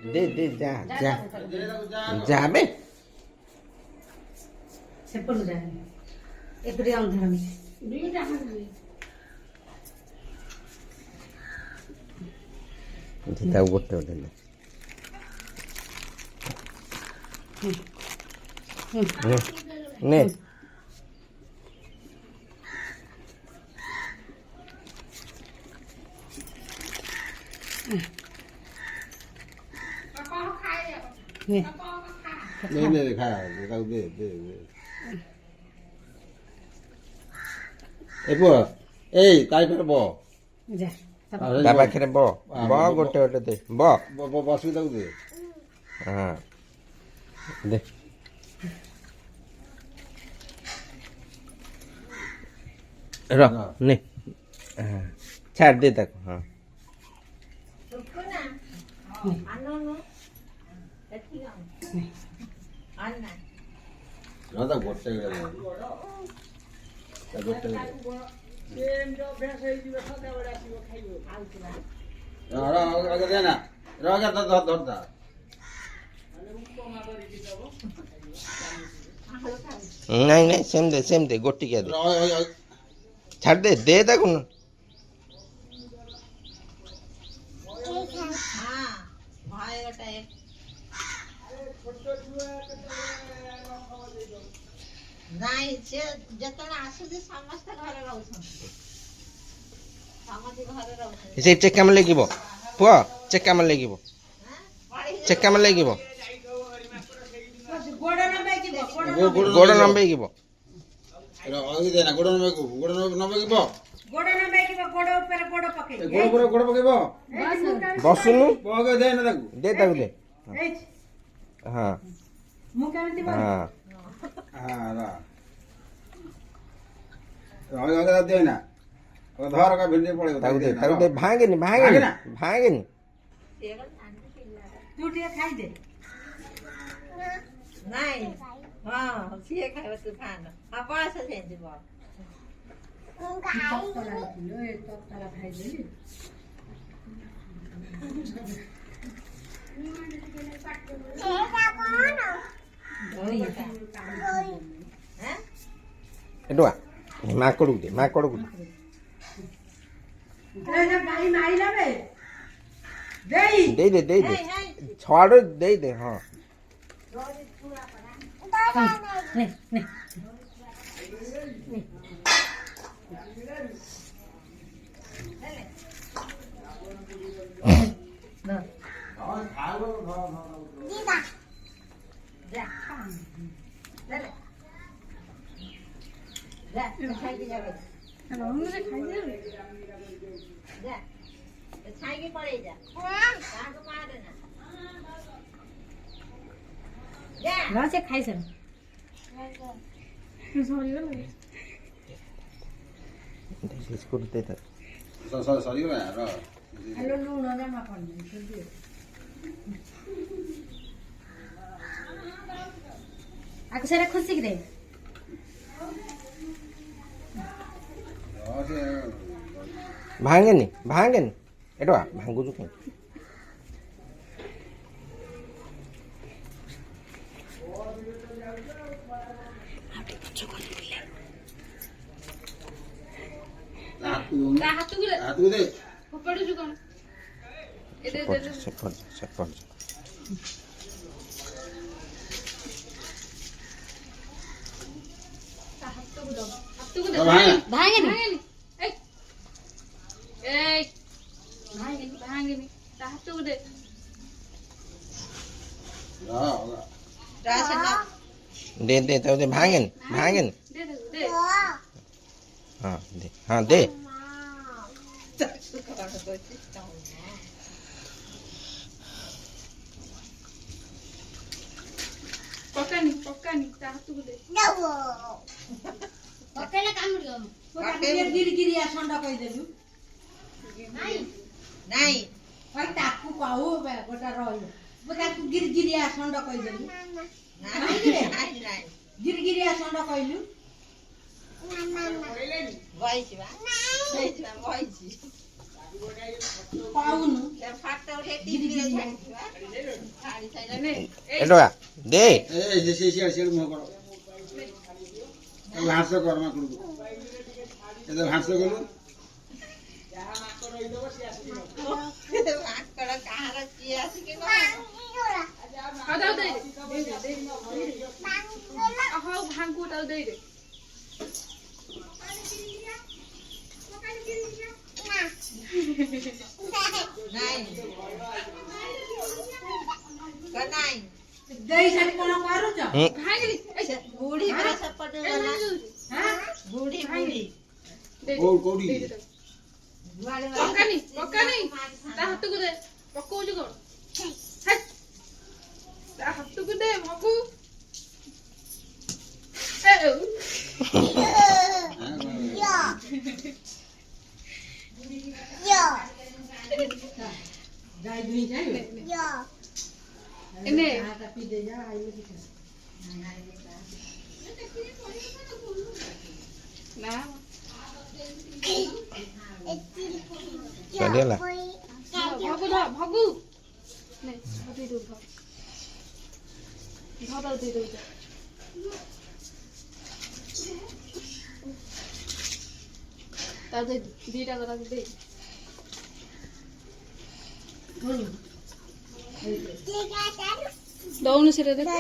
दे दे जा जा जा बे सेपल जा एकड़ी अंधार में ता गोटे गोटे ने ने दे खा दे ए बो ए ताई पर बो जा ता पाखरे बो बो गोटे गोटे दे बो बसु ताऊ दे हां दे र ने छाड़ दे तक हां राधा गोटे गोटे आगे देना राजा धरता नहीं नहीं सेम दे गोटी क्या दे छाड़ दे दे तक ନାଇଁ ସେ ଯେତେବେଳେ ଆସୁଛି ସମସ୍ତେ ଘରେ ରହୁଛନ୍ତି ସମସ୍ତେ ଘରେ ରହୁଛନ୍ତି से चेक काम लेगिबो पुआ चेक काम लेगिबो चेक काम लेगिबो गोड़ नंबे गिबो आगे देना गोड़ नंबे की बो गोड़ न बेकिबो गोड़ ऊपर गोड़ पके गोड़ पकेबो बसुनु आगे देना ताकू दे ताकू दे ए हां मु केमति बोल हां हां रा आगे देना धर का भिंडी पड़े ताकू दे भागे नी तू टिया खाई दे ନାଇଁ ହଁ ସିଏ ଖାଇବ ତୁ ଖାଆନ ହଁ ବୟସ ସେମିତି ବଳ ए तो तारा खाई दे एडवा मा कोडू दे रे ना भाई माई लावे देई दे छाड़ दे हां ने ने ଖାଇକି ପଳେଇ ଯା କାହାକୁ ମାରେ ନା से खाई सर बिस्कुट दे तक सॉरी रा हेलो लूण जमा कर दे आको सेरा खुशी रे भांगे नी एडवा भांगु जो हाथ दे ପଡୁଛୁ କଣ ସେପଟ ଭାଙ୍ଗେନି ତା ହାତକୁ ଦେ दे तो दे भांगे ଦେ हाँ दे ପକାନି ତା ହାତକୁ ଦେ ପକେଇଲେ କାମୁଡିବ गिरगिरिया संडा कहि देलु ନାଇଁ ओइ ताकू कहू गोटा रहयो म ताकू गिरगिरिया संडा कहि देलु ନାଇଁ गिरगिरिया संडा कहिलु ବଇଛି ବା ବଇଛି ପାଉନୁ ଫଟୋ ଉଠେଇ ଟିଭିରେ ଛାଡିଥିବା ଛାଡି ସାଇଲା ନେ ଏ ଟଙ୍କା ଦେ ଏ ସିଆଡ଼େ ମୁହଁ କର ହାସ କର ମାକୁଡକୁ ଏ ହାସ କଲୁ ମାଙ୍କଡ କାହାର କିଏ ଆସିକି ଆଉ ତାକୁ ଦେଇ ଦେ ହଉ ଭାଙ୍ଗୁ ତାକୁ ଦେଇ ଦେ ନାଇଁ ନାଇଁ ଦେଇ ସାରି କଣ କରୁଛ ହୁଁ ଭାଙ୍ଗିଲି ବୁଢୀ ପୁରା ସେପଟେ ଗଲା ହାଁ ବୁଢୀ ବୁଢୀ କୋଉଠି ପକାନି ତା ହାତକୁ ଦେ ପକଉଛୁ କଣ ହେଟ୍। ତା ହାତକୁ ଦେ ମଗୁ ଯାଇ ଦୁଇ ଯାଇ ଏନେ ଆଟା ପି ଦେ ଯା ଆଇଲେ କି ନା ସରିଗଲା ଭଗୁ ନେ ଦେଇ ଦଉ ଧର ଦେଇ ଦଉ ତା ଦେଇ ଦିଟା କଥା ଦେଇ ଦଉନୁ ସେଟା ଦେଖ